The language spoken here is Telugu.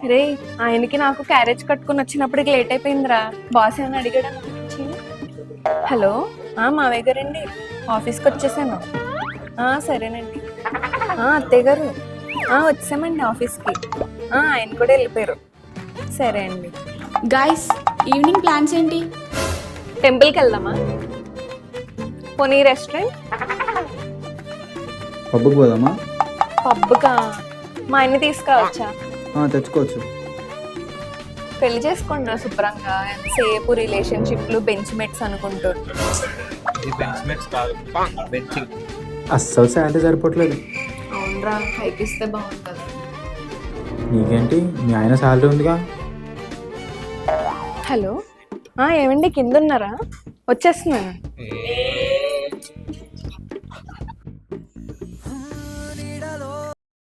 రే ఆయనకి నాకు క్యారేజ్ కట్టుకుని వచ్చినప్పటికి లేట్ అయిపోయిందిరా. బాస్ ఏమైనా అడిగాడా నా గురించి? హలో మావయ్య గారండి, ఆఫీస్కి వచ్చేసాను. సరేనండి. అత్తయ్య గారు వచ్చామండి ఆఫీస్కి. ఆయన కూడా వెళ్ళిపోయారు. సరే అండి. గైస్, ఈవినింగ్ ప్లాన్స్ ఏంటి? టెంపుల్కి వెళ్దామా? పోనీ రెస్టారెంట్? పబ్బుకి పోదామా? పబ్కా? మా ఆయన్ని తీసుకురావచ్చా? తెచ్చుకోవచ్చు. పెళ్లి చేసుకోండి శుభ్రంగా. ఎంతసేపు రిలేషన్షిప్లు బెంచ్ మేట్స్ అనుకుంటూ. అస్సలు శాలరీ సరిపోవట్లేదు. అవునరా, పైకి ఇస్తే బాగుంటుంది. నీకేంటి, మీ ఆయన శాలరీ ఉందిగా. హలో ఏమండి, కింద ఉన్నారా? వచ్చేస్తున్నాను.